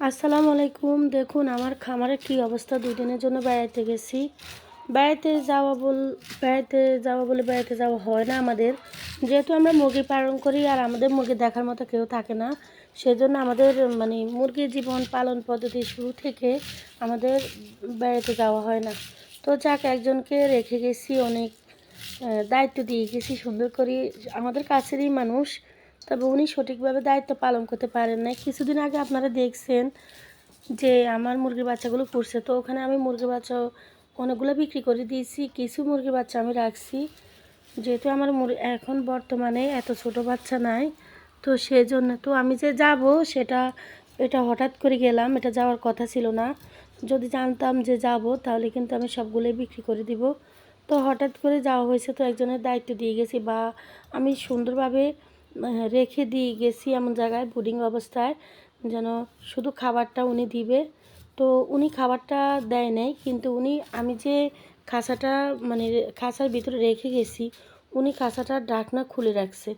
আসসালামু আলাইকুম। দেখুন আমার খামারের কী অবস্থা। 2 দিনের জন্য বেড়াইতে গেছি। বেড়াইতে যাওয়া বল বেড়াইতে যাওয়া হয় না আমাদের। যেহেতু আমরা মুরগি পালন করি আর আমাদের মুরগি দেখার মতো কেউ থাকে না, সেজন্য আমাদের মুরগির জীবন পালন পদ্ধতি শুরু থেকে আমাদের বেড়াইতে যাওয়া হয় না। তো যাক, একজনকে রেখে গেছি, অনেক দায়িত্ব দিয়ে গেছি সুন্দর করে। আমাদের কাছেরই মানুষ, তবে উনি সঠিকভাবে দায়িত্ব পালন করতে পারেন নাই। কিছুদিন আগে আপনারা দেখছেন যে আমার মুরগির বাচ্চাগুলো ফুটছে, তো ওখানে আমি মুরগির বাচ্চা অনেকগুলো বিক্রি করে দিয়েছি, কিছু মুরগির বাচ্চা আমি রাখছি। যেহেতু আমার এখন বর্তমানে এত ছোট বাচ্চা নাই, তো সেজন্য তো আমি যে যাব এটা হঠাৎ করে গেলাম, এটা যাওয়ার কথা ছিল না। যদি জানতাম যে যাব তাহলে কিন্তু আমি সবগুলোই বিক্রি করে দিব। তো হঠাৎ করে যাওয়া হয়েছে, তো একজনের দায়িত্ব দিয়ে গেছি, বা আমি সুন্দরভাবে রেখে দিয়ে গেছি এমন জায়গায় বোর্ডিং অবস্থায়, যেন শুধু খাবারটা উনি দিবে। তো উনি খাবারটা দেয় নাই, কিন্তু আমি যে খাঁচাটা খাঁচার ভিতরে রেখে গেছি, উনি খাঁচাটার ঢাকনা খুলে রাখছে।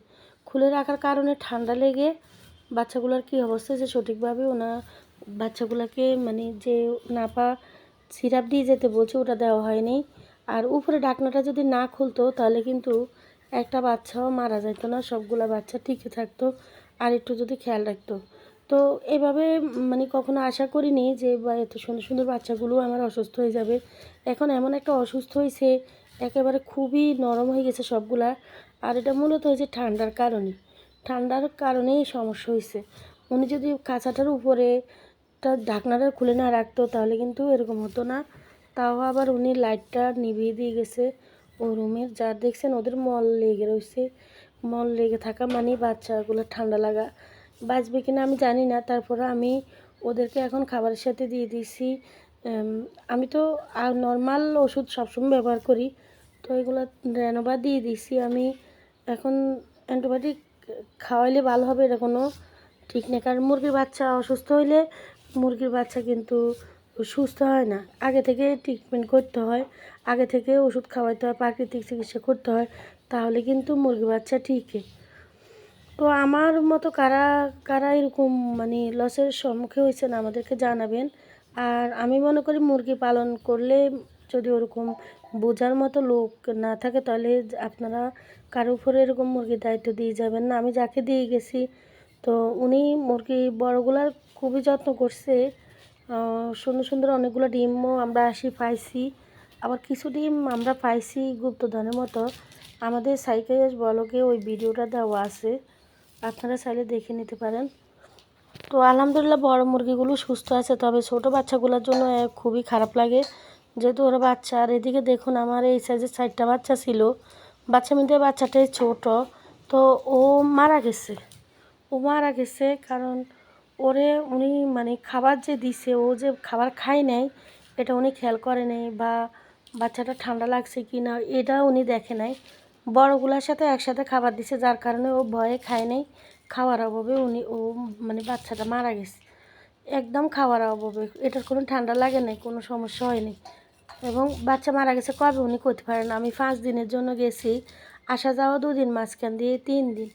খুলে রাখার কারণে ঠান্ডা লেগে বাচ্চাগুলোর কী অবস্থা, যে সঠিকভাবে বাচ্চাগুলোকে যে নাপা সিরাপ দিয়ে যেতে বলছে ওটা দেওয়া হয়নি। আর উপরে ঢাকনাটা যদি না খুলতো তাহলে কিন্তু একটা বাচ্চাও মারা যেত না, সবগুলা বাচ্চা টিকে থাকতো আর একটু যদি খেয়াল রাখতো। তো এভাবে কখনো আশা করিনি যে এত সুন্দর সুন্দর বাচ্চাগুলো আমার অসুস্থ হয়ে যাবে। এখন এমন একটা অসুস্থ হয়েছে, একেবারে খুবই নরম হয়ে গেছে সবগুলা। আর এটা মূলত হয়েছে ঠান্ডার কারণেই সমস্যা হয়েছে। উনি যদি কাঁচাটার উপরে ঢাকনাটা খুলে না রাখতো তাহলে কিন্তু এরকম হতো না। তাও আবার উনি লাইটটা নিভিয়ে দিয়ে গেছে ও রুমের, যা দেখছেন ওদের মল লেগে রয়েছে। মল লেগে থাকা মানে বাচ্চাগুলো ঠান্ডা লাগা, বাঁচবে কিনা আমি জানি না। তারপরে আমি ওদেরকে এখন খাবারের সাথে দিয়ে দিয়েছি। আমি তো নর্মাল ওষুধ সবসময় ব্যবহার করি, তো এগুলো রেনোভা দিয়ে দিয়েছি আমি। এখন অ্যান্টিবায়োটিক খাওয়াইলে ভালো হবে এটা কোনো ঠিক নেই, কারণ মুরগির বাচ্চা অসুস্থ হইলে মুরগির বাচ্চা কিন্তু সুস্থ হয় না। আগে থেকে ট্রিটমেন্ট করতে হয়, আগে থেকে ওষুধ খাওয়াইতে হয়, প্রাকৃতিক চিকিৎসা করতে হয়, তাহলে কিন্তু মুরগির বাচ্চা ঠিকই। তো আমার মতো কারা কারা এরকম লসের সম্মুখীন হয়েছেন আমাদেরকে জানাবেন। আর আমি মনে করি মুরগি পালন করলে যদি ওরকম বোঝার মতো লোক না থাকে তাহলে আপনারা কারো উপরে এরকম মুরগির দায়িত্ব দিয়ে যাবেন না। আমি যাকে দিয়ে গেছি, তো উনি মুরগি বড়গুলার খুবই যত্ন করছে। সুন্দর সুন্দর অনেকগুলো ডিমও আমরা পাইছি, আবার কিছু ডিম আমরা পাইছি গুপ্তধনের মতো। আমাদের সাইকেল ব্লগে ওই ভিডিওটা দেওয়া আছে, আপনারা চাইলে দেখে নিতে পারেন। তো আলহামদুলিল্লাহ বড় মুরগিগুলো সুস্থ আছে, তবে ছোট বাচ্চাগুলোর জন্য খুবই খারাপ লাগে, যেহেতু ওরা বাচ্চা। আর এদিকে দেখুন আমার এই সাইজের 4টা বাচ্চা ছিল, বাচ্চা মধ্যে বাচ্চাটাই ছোট, তো ও মারা গেছে। কারণ উনি খাবার যে দিছে, ও যে খাবার খায় নাই এটা উনি খেয়াল করে নাই, বা বাচ্চাটা ঠান্ডা লাগছে কি না এটা উনি দেখে নাই। বড়গুলার সাথে একসাথে খাবার দিছে, যার কারণে ও ভয়ে খায় নাই। খাওয়ার অভাবে বাচ্চাটা মারা গেছে, একদম খাওয়ার অভাবে। এটার কোনো ঠান্ডা লাগে নাই, কোনো সমস্যা হয়নি, এবং বাচ্চা মারা গেছে কবে উনি করতে পারেন না। আমি 5 দিনের জন্য গেছি, আসা যাওয়া 2 দিন, মাঝখান দিয়ে 3 দিন।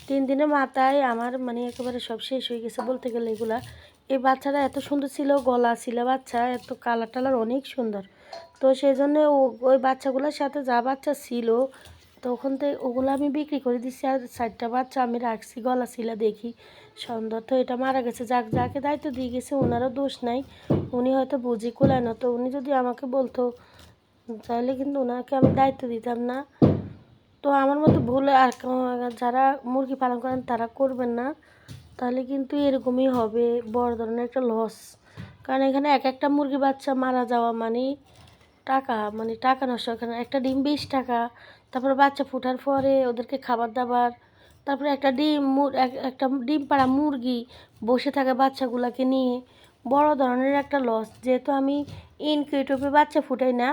3 দিনের মাথায় আমার একেবারে সব শেষ হয়ে গেছে বলতে গেলে এগুলা। এই বাচ্চাটা এত সুন্দর ছিল, গলা ছিল বাচ্চা, এত কালার টালার অনেক সুন্দর। তো সেই জন্যে ওই বাচ্চাগুলোর সাথে যা বাচ্চা ছিল তখন থেকে ওগুলো আমি বিক্রি করে দিচ্ছি, আর 4টা বাচ্চা আমি রাখছি গলা ছিল দেখি সুন্দর। তো এটা মারা গেছে, যাকে দায়িত্ব দিয়ে গেছে ওনারও দোষ নাই, উনি হয়তো বুঝি কুলায় না। তো উনি যদি আমাকে বলতো তাহলে কিন্তু ওনাকে আমি দায়িত্ব দিতাম না। তো আমার মতো ভুল আর যারা মুরগি পালন করেন তারা করবেন না, তাহলে কিন্তু এরকমই হবে, বড় ধরনের একটা লস। কারণ এখানে একটা মুরগি বাচ্চা মারা যাওয়া টাকা নষ্ট। এখানে একটা ডিম 20 টাকা, তারপরে বাচ্চা ফোটার পরে ওদেরকে খাবার দাবার, তারপরে একটা ডিম পাড়া মুরগি বসে থাকে বাচ্চাগুলোকে নিয়ে, বড় ধরনের একটা লস। যেহেতু আমি ইনকিউবেটরে বাচ্চা ফুটাই না,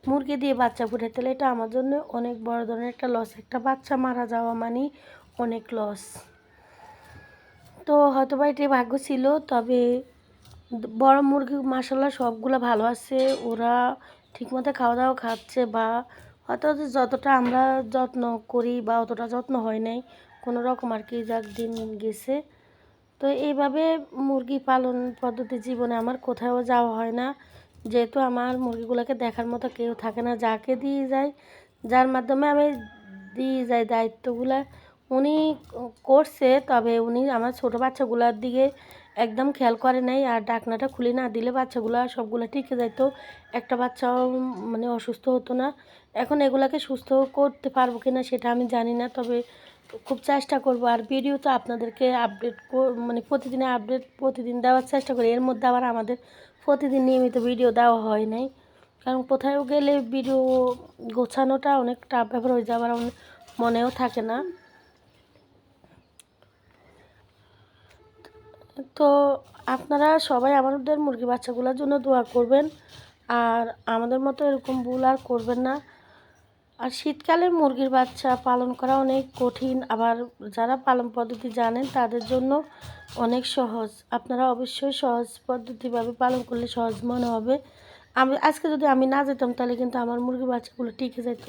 মুরগি দিয়ে বাচ্চা ফুটাই, তাহলে এটা আমার জন্য অনেক বড় ধরনের একটা লস। একটা বাচ্চা মারা যাওয়া অনেক লস। তো হয়তো বা এটি ভাগ্য ছিল, তবে বড় মুরগি মাশাআল্লাহ সবগুলো ভালো আছে, ওরা ঠিকমতো খাওয়া দাওয়া খাচ্ছে, বা হয়তো যতটা আমরা যত্ন করি বা অতটা যত্ন হয় নাই কোনো রকম আর কি, যাক দিন গেছে। তো এইভাবে মুরগি পালন পদ্ধতি জীবনে আমার কোথাও যাওয়া হয় না, যেহেতু আমার মুরগিগুলোকে দেখার মতো কেউ থাকে না। যাকে দিয়ে যায়, যার মাধ্যমে আমি দিয়ে যাই দায়িত্বগুলা, উনি করছে, তবে উনি আমার ছোটো বাচ্চাগুলোর দিকে একদম খেয়াল করে নাই। আর ডাকনাটা খুলে না দিলে বাচ্চাগুলো সবগুলো টিকে যাইতো, একটা বাচ্চাও মানে অসুস্থ হতো না। এখন এগুলাকে সুস্থ করতে পারবো কিনা সেটা আমি জানি না, তবে খুব চেষ্টা করব। আর ভিডিও তো আপনাদেরকে আপডেট মানে প্রতিদিনের আপডেট প্রতিদিন দেওয়ার চেষ্টা করি। এর মধ্যে আবার আমাদের প্রতিদিন নিয়মিত ভিডিও দেওয়া হয় নাই, কারণ কোথাও গেলে ভিডিও গোছানোটা অনেক টাফ ব্যাপার হয়ে যায়, আবার মনেও থাকে না। তো আপনারা সবাই আমাদের মুরগি বাচ্চাগুলোর জন্য দোয়া করবেন, আর আমাদের মতো এরকম ভুল আর করবেন না। আর শীতকালে মুরগির বাচ্চা পালন করা অনেক কঠিন, আবার যারা পালন পদ্ধতি জানেন তাদের জন্য অনেক সহজ। আপনারা অবশ্যই সহজ পদ্ধতিভাবে পালন করলে সহজ মনে হবে। আজকে যদি আমি না যেতাম তাহলে কিন্তু আমার মুরগির বাচ্চাগুলো টিকে যেত।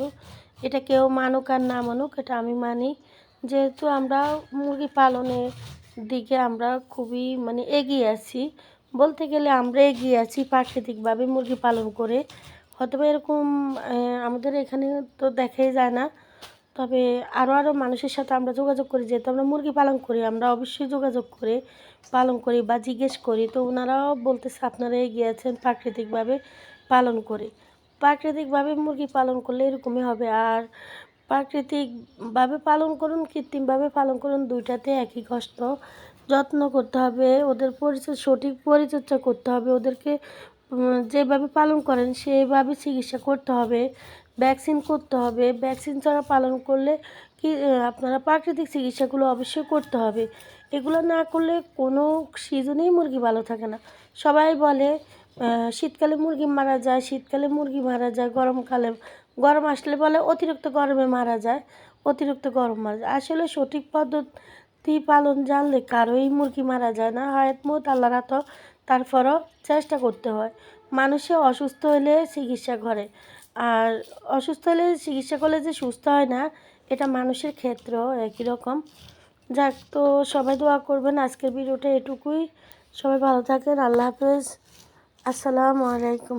এটা কেউ মানুক আর না মানুক, এটা আমি মানি। যেহেতু আমরা মুরগি পালনের দিকে আমরা খুবই মানে এগিয়ে আছি, বলতে গেলে আমরা এগিয়ে আছি প্রাকৃতিকভাবে মুরগি পালন করে। হয়তোবা এরকম আমাদের এখানে তো দেখাই যায় না, তবে আরও মানুষের সাথে আমরা যোগাযোগ করি। যেহেতু আমরা মুরগি পালন করি, আমরা অবশ্যই যোগাযোগ করে পালন করি বা জিজ্ঞেস করি, তো ওনারাও বলতেছে আপনারা এগিয়ে আছেন প্রাকৃতিকভাবে পালন করে। প্রাকৃতিকভাবে মুরগি পালন করলে এরকমই হবে। আর প্রাকৃতিকভাবে পালন করুন, কৃত্রিমভাবে পালন করুন, দুইটাতে একই কষ্ট। যত্ন করতে হবে, ওদের সঠিক পরিচর্যা করতে হবে, ওদেরকে যেভাবে পালন করেন সেভাবে চিকিৎসা করতে হবে, ভ্যাকসিন করতে হবে। ভ্যাকসিন ছাড়া পালন করলে কি আপনারা প্রাকৃতিক চিকিৎসাগুলো অবশ্যই করতে হবে। এগুলো না করলে কোনো সিজনেই মুরগি ভালো থাকে না। সবাই বলে শীতকালে মুরগি মারা যায়, শীতকালে মুরগি মারা যায়, গরম আসলে বলে অতিরিক্ত গরমে মারা যায়, অতিরিক্ত গরম মারা যায়। আসলে সঠিক পদ্ধতি পালন জানলে কারোই মুরগি মারা যায় না, হায়াতমত আল্লাহর হাতে। তারপরও চেষ্টা করতে হয়। মানুষে অসুস্থ হলে চিকিৎসা করে, আর অসুস্থ হলে চিকিৎসা করলে যে সুস্থ হয় না, এটা মানুষের ক্ষেত্রেও একই রকম। যাক, তো সবাই দোয়া করবেন। আজকের ভিডিওটা এটুকুই। সবাই ভালো থাকেন। আল্লাহ হাফেজ। আসসালামু আলাইকুম।